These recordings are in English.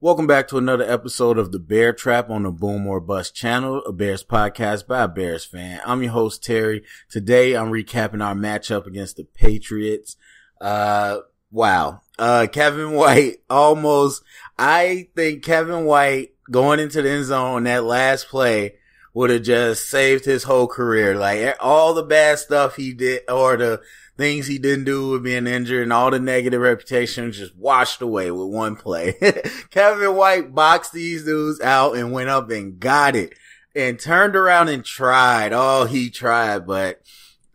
Welcome back to another episode of the Bear Trap on the Boom or Bust channel, a Bears podcast by a Bears fan. I'm your host, Terry. Today, I'm recapping our matchup against the Patriots. Wow. Kevin White I think Kevin White going into the end zone on that last play would have just saved his whole career. Like all the bad stuff he did or the things he didn't do with being injured and all the negative reputation just washed away with one play. Kevin White boxed these dudes out and went up and got it and turned around and tried. Oh, he tried, but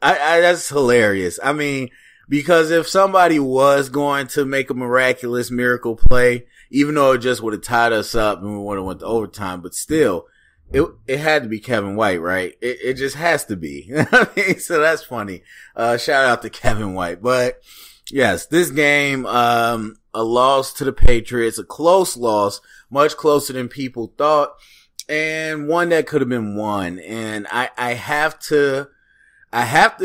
that's hilarious. I mean, because if somebody was going to make a miraculous miracle play, even though it just would have tied us up and we would have went to overtime, but still, it had to be Kevin White, right? It just has to be. I mean, so that's funny. Shout out to Kevin White. But yes, this game, a loss to the Patriots, a close loss, much closer than people thought, and one that could have been won. And I have to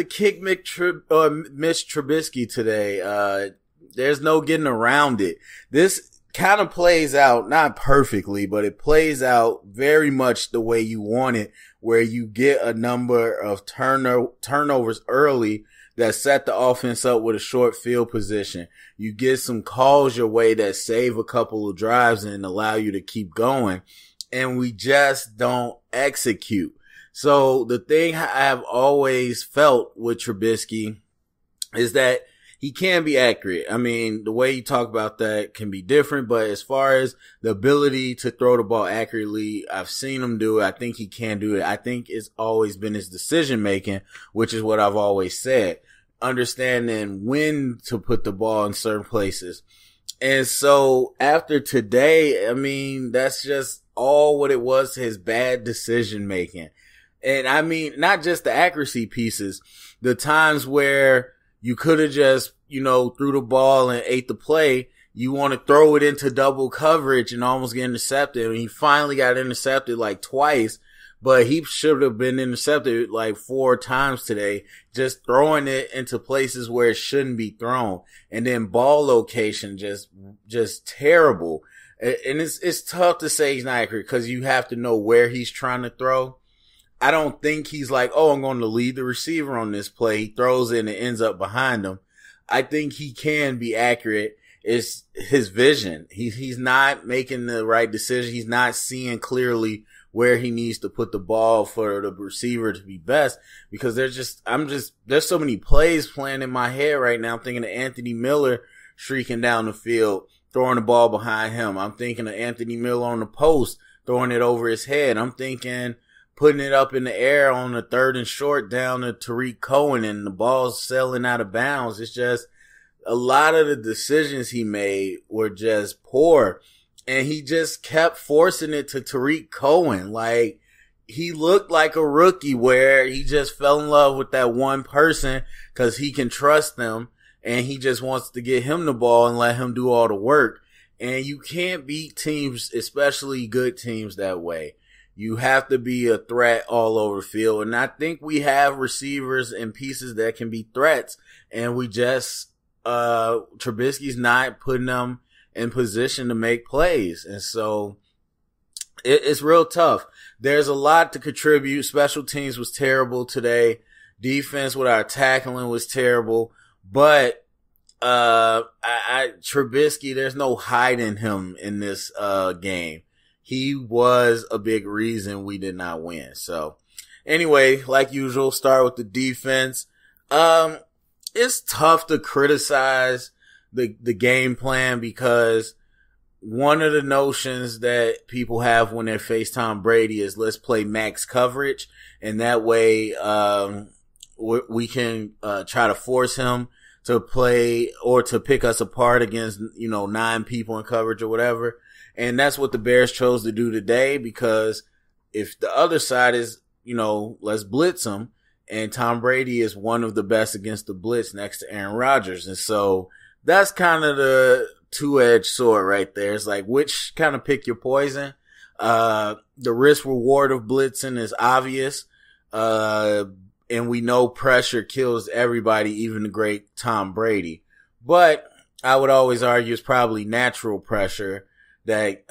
kick Mitch Trubisky today. There's no getting around it. This kind of plays out, not perfectly, but it plays out very much the way you want it, where you get a number of turnovers early that set the offense up with a short field position. You get some calls your way that save a couple of drives and allow you to keep going. And we just don't execute. So the thing I've always felt with Trubisky is that he can be accurate. I mean, the way you talk about that can be different, but as far as the ability to throw the ball accurately, I've seen him do it. I think he can do it. I think it's always been his decision making, which is what I've always said. Understanding when to put the ball in certain places. And so after today, I mean, that's just all what it was, his bad decision making. And I mean, not just the accuracy pieces, the times where you could have just, threw the ball and ate the play. You want to throw it into double coverage and almost get intercepted. And he finally got intercepted like twice, but he should have been intercepted like 4 times today, just throwing it into places where it shouldn't be thrown. And then ball location, just terrible. And it's tough to say he's not accurate because you have to know where he's trying to throw. I don't think he's like, I'm going to lead the receiver on this play. He throws it and it ends up behind him. I think he can be accurate. It's his vision. He's not making the right decision. He's not seeing clearly where he needs to put the ball for the receiver to be best, because there's so many plays playing in my head right now. I'm thinking of Anthony Miller streaking down the field, throwing the ball behind him. I'm thinking of Anthony Miller on the post, throwing it over his head. I'm thinking putting it up in the air on the 3rd and short down to Tariq Cohen and the ball's sailing out of bounds. It's just a lot of the decisions he made were just poor, and he just kept forcing it to Tariq Cohen. Like, he looked like a rookie where he just fell in love with that one person because he can trust them, and he just wants to get him the ball and let him do all the work. And you can't beat teams, especially good teams, that way. You have to be a threat all over the field. And I think we have receivers and pieces that can be threats. And we just, Trubisky's not putting them in position to make plays. And so it's real tough. There's a lot to contribute. Special teams was terrible today. Defense with our tackling was terrible. But, Trubisky, there's no hiding him in this, game. He was a big reason we did not win. So anyway, like usual, start with the defense. It's tough to criticize the game plan because one of the notions that people have when they face Tom Brady is let's play max coverage. And that way, we can, try to force him to play or to pick us apart against, 9 people in coverage or whatever. And that's what the Bears chose to do today, because if the other side is, let's blitz them, and Tom Brady is one of the best against the blitz next to Aaron Rodgers. And so that's kind of the two-edged sword right there. It's like, which kind of pick your poison? The risk reward of blitzing is obvious. And we know pressure kills everybody, even the great Tom Brady. But I would always argue it's probably natural pressure that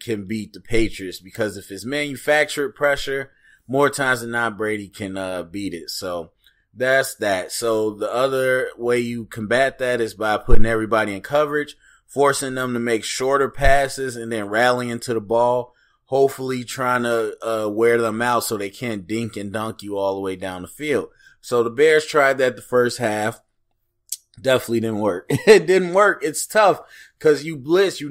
can beat the Patriots, because if it's manufactured pressure, more times than not Brady can beat it. So that's that. So the other way you combat that is by putting everybody in coverage, forcing them to make shorter passes, and then rallying to the ball, hopefully trying to wear them out so they can't dink and dunk you all the way down the field. So the Bears tried that the first half. Definitely didn't work. It didn't work. It's tough because you blitz,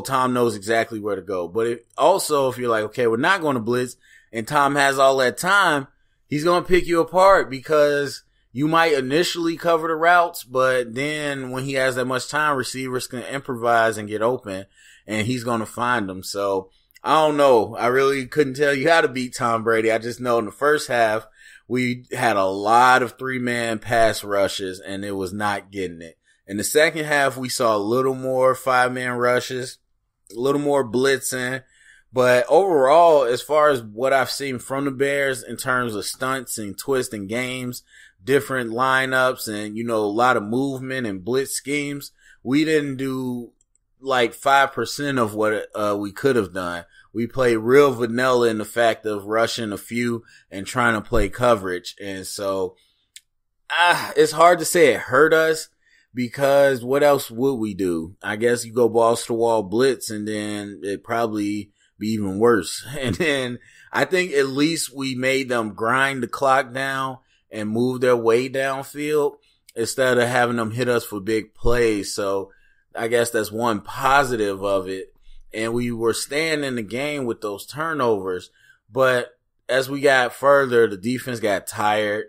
Tom knows exactly where to go. But if you're like, okay, we're not going to blitz, and Tom has all that time, he's going to pick you apart, because you might initially cover the routes, but then when he has that much time, receivers can improvise and get open, and he's going to find them. So I don't know. I really couldn't tell you how to beat Tom Brady. I just know in the first half, we had a lot of 3-man pass rushes, and it was not getting it. In the second half, we saw a little more 5-man rushes, a little more blitzing. But overall, as far as what I've seen from the Bears in terms of stunts and twists and games, different lineups, and, a lot of movement and blitz schemes, we didn't do like 5% of what we could have done. We played real vanilla in the fact of rushing a few and trying to play coverage. And so it's hard to say it hurt us, because what else would we do? I guess you go balls to the wall blitz, and then it'd probably be even worse. And then I think at least we made them grind the clock down and move their way downfield instead of having them hit us for big plays. So I guess that's one positive of it. And we were staying in the game with those turnovers. But as we got further, the defense got tired.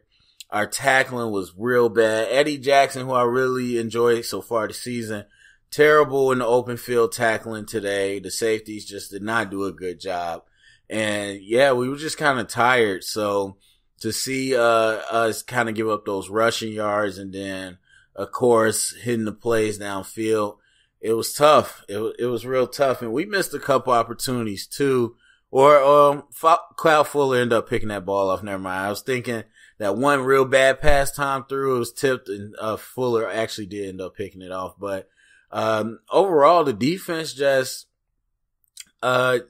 Our tackling was real bad. Eddie Jackson, who I really enjoyed so far this season, terrible in the open field tackling today. The safeties just did not do a good job. And yeah, we were just kind of tired. So to see us kind of give up those rushing yards, and then, of course, hitting the plays downfield, it was tough. It was real tough. And we missed a couple opportunities too. Or Cloud Fuller ended up picking that ball off. Never mind. I was thinking that one real bad pass Tom threw, it was tipped, and Fuller actually did end up picking it off. But overall, the defense just, I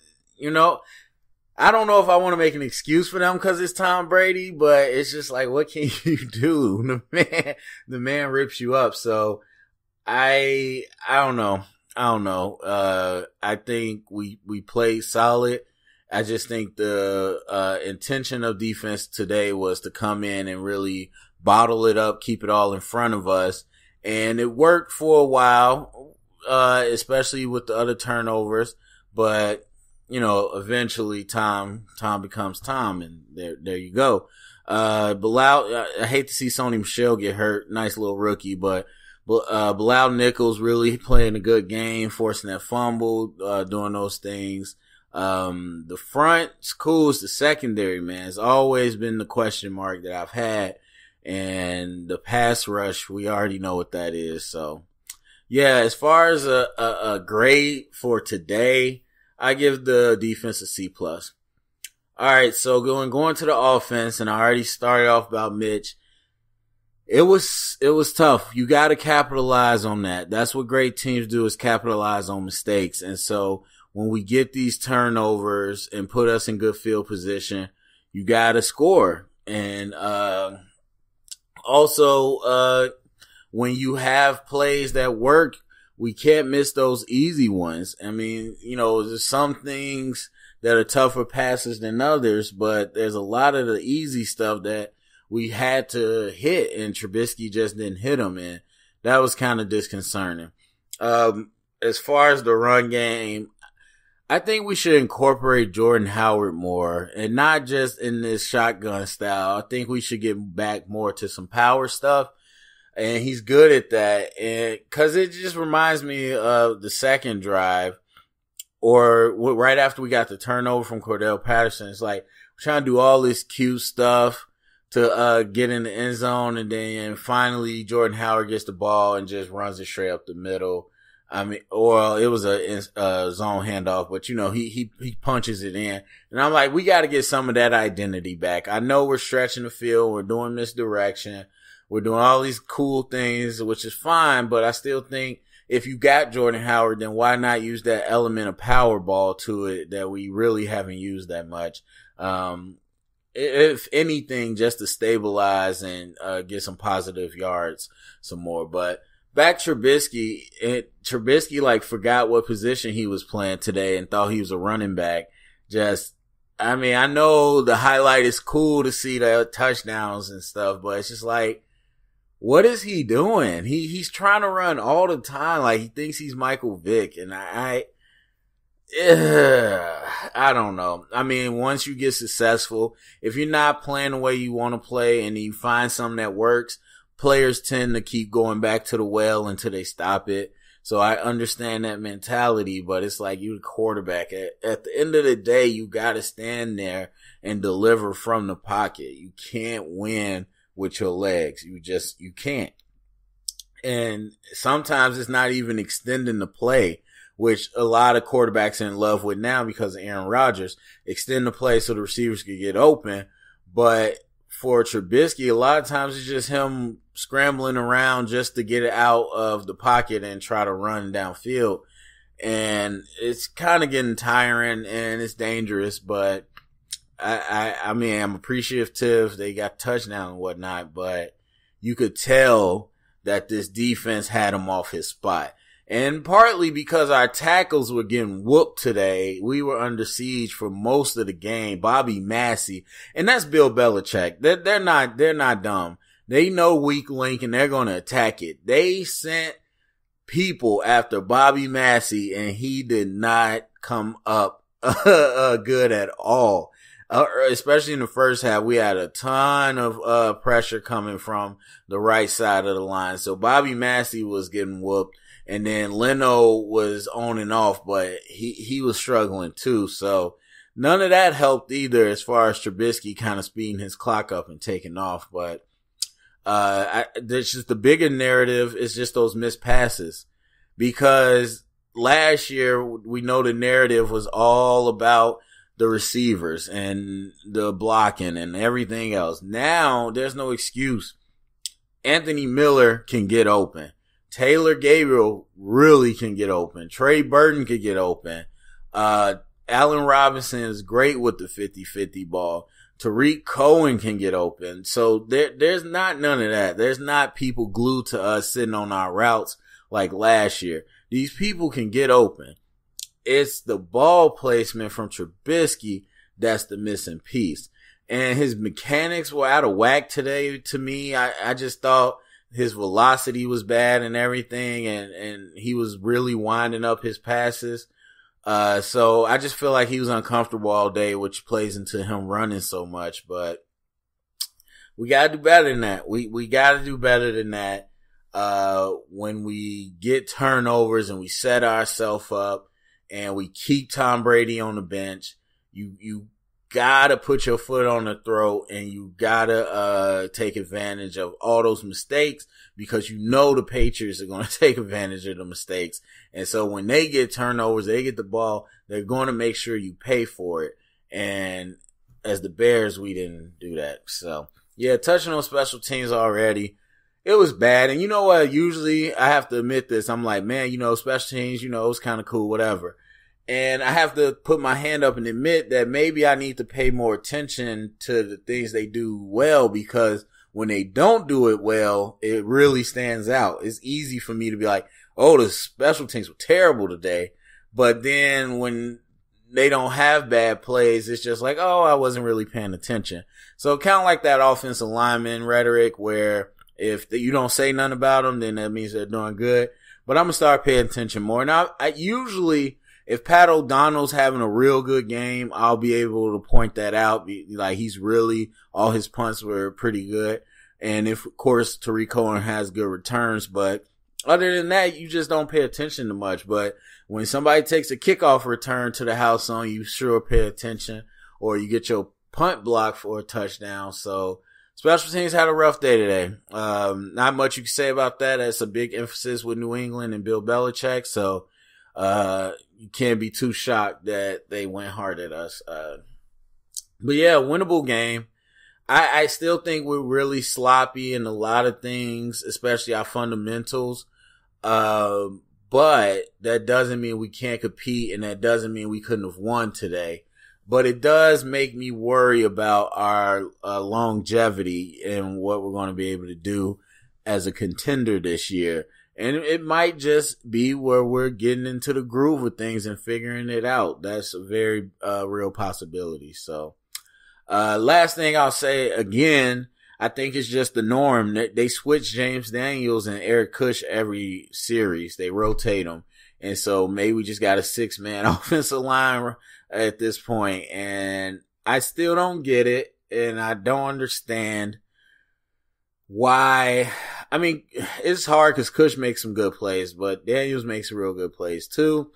don't know if I want to make an excuse for them because it's Tom Brady, but it's just like, what can you do? The man rips you up. So I don't know. I think we played solid. I just think the intention of defense today was to come in and really bottle it up, keep it all in front of us. And it worked for a while, especially with the other turnovers. But, eventually Tom becomes Tom, and there you go. Bilal, I hate to see Sony Michel get hurt. Nice little rookie, but Bilal Nichols really playing a good game, forcing that fumble, doing those things. The front's cool. It's the secondary, man. It's always been the question mark that I've had. And the pass rush, we already know what that is. So, yeah, as far as a grade for today, I give the defense a C+. All right, so going to the offense, and I already started off about Mitch. It was tough. You got to capitalize on that. That's what great teams do, is capitalize on mistakes. And so when we get these turnovers and put us in good field position, you got to score. And also, when you have plays that work, we can't miss those easy ones. I mean, there's some things that are tougher passes than others, but there's a lot of the easy stuff that we had to hit, and Trubisky just didn't hit them, and that was kind of disconcerting. As far as the run game, I think we should incorporate Jordan Howard more, and not just in this shotgun style. I think we should get back more to some power stuff, and he's good at that. And cause it just reminds me of the second drive, or right after we got the turnover from Cordell Patterson. It's like we're trying to do all this cute stuff to get in the end zone, and then finally Jordan Howard gets the ball and just runs it straight up the middle. I mean, or it was a zone handoff, but he punches it in, and I'm like, we got to get some of that identity back. I know we're stretching the field, we're doing misdirection, we're doing all these cool things, which is fine, but I still think if you got Jordan Howard, then why not use that element of power ball to it that we really haven't used that much? If anything, just to stabilize and get some positive yards some more. But back Trubisky, Trubisky like forgot what position he was playing today and thought he was a running back. I know the highlight is cool to see the touchdowns and stuff, but it's just like, what is he doing? He's trying to run all the time. Like he thinks he's Michael Vick, and I don't know. I mean, once you get successful, if you're not playing the way you want to play and you find something that works, players tend to keep going back to the well until they stop it. So I understand that mentality, but it's like you're the quarterback. At the end of the day, you got to stand there and deliver from the pocket. You can't win with your legs. You can't. And sometimes it's not even extending the play, which a lot of quarterbacks are in love with now because of Aaron Rodgers. Extend the play so the receivers can get open. But for Trubisky, a lot of times it's just him scrambling around just to get it out of the pocket and try to run downfield. And it's kind of getting tiring and it's dangerous, but I mean, I'm appreciative they got touchdown and whatnot, but you could tell that this defense had him off his spot. And partly because our tackles were getting whooped today, we were under siege for most of the game. Bobby Massey, and that's Bill Belichick. They're not dumb. They know weak link and they're going to attack it. They sent people after Bobby Massey and he did not come up good at all. Especially in the first half, we had a ton of pressure coming from the right side of the line. So Bobby Massey was getting whooped. And then Leno was on and off, but he was struggling too. So none of that helped either as far as Trubisky kind of speeding his clock up and taking off. But there's just the bigger narrative is just those missed passes. Because last year, we know the narrative was all about the receivers and the blocking and everything else. Now, there's no excuse. Anthony Miller can get open. Taylor Gabriel really can get open. Trey Burton can get open. Allen Robinson is great with the 50-50 ball. Tariq Cohen can get open. So there's not none of that. There's not people glued to us sitting on our routes like last year. These people can get open. It's the ball placement from Trubisky that's the missing piece. And his mechanics were out of whack today to me. I just thought his velocity was bad and everything, and he was really winding up his passes. So I just feel like he was uncomfortable all day, which plays into him running so much. But we gotta do better than that. We gotta do better than that. When we get turnovers and we set ourselves up and we keep Tom Brady on the bench, you gotta put your foot on the throat and you gotta take advantage of all those mistakes, because you know the Patriots are going to take advantage of the mistakes. And so when they get turnovers, they get the ball, they're going to make sure you pay for it. And as the Bears, we didn't do that. So yeah, touching on special teams already, it was bad. And you know what? Usually I have to admit this. I'm like, man, special teams, it's kind of cool, whatever. And I have to put my hand up and admit that maybe I need to pay more attention to the things they do well, because when they don't do it well, it really stands out. It's easy for me to be like, oh, the special teams were terrible today. But then when they don't have bad plays, it's just like, oh, I wasn't really paying attention. So kind of like that offensive lineman rhetoric where if you don't say nothing about them, then that means they're doing good. But I'm going to start paying attention more. Now, I usually, if Pat O'Donnell's having a real good game, I'll be able to point that out. Like, all his punts were pretty good. And if, of course, Tariq Cohen has good returns. But other than that, you just don't pay attention to much. But when somebody takes a kickoff return to the house on, you sure pay attention. Or you get your punt block for a touchdown. So special teams had a rough day today. Not much you can say about that. That's a big emphasis with New England and Bill Belichick. So you can't be too shocked that they went hard at us. But yeah, winnable game. I still think we're really sloppy in a lot of things, especially our fundamentals. But but that doesn't mean we can't compete, and that doesn't mean we couldn't have won today. But it does make me worry about our longevity and what we're going to be able to do as a contender this year. And it might just be where we're getting into the groove of things and figuring it out. That's a very real possibility. So last thing I'll say again, I think it's just the norm. They switch James Daniels and Eric Kush every series. They rotate them. And so maybe we just got a 6-man offensive line at this point. And I still don't get it. And I don't understand why. I mean, it's hard because Kush makes some good plays, but Daniels makes some real good plays too.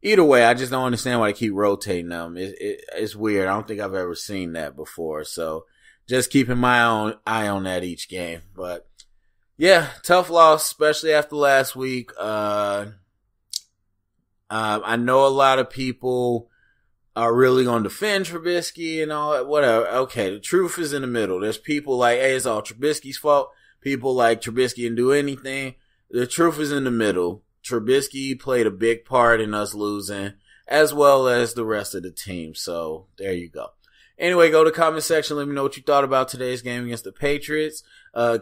Either way, I just don't understand why they keep rotating them. It's weird. I don't think I've ever seen that before. So just keeping my own eye on that each game. But yeah, tough loss, especially after last week. I know a lot of people are really going to defend Trubisky and all that, whatever. Okay, the truth is in the middle. There's people like, hey, it's all Trubisky's fault. People like Trubisky didn't do anything. The truth is in the middle. Trubisky played a big part in us losing, as well as the rest of the team. So there you go. Anyway, go to the comment section. Let me know what you thought about today's game against the Patriots.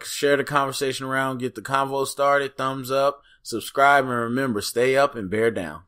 Share the conversation around. Get the convo started. Thumbs up. Subscribe. And remember, stay up and bear down.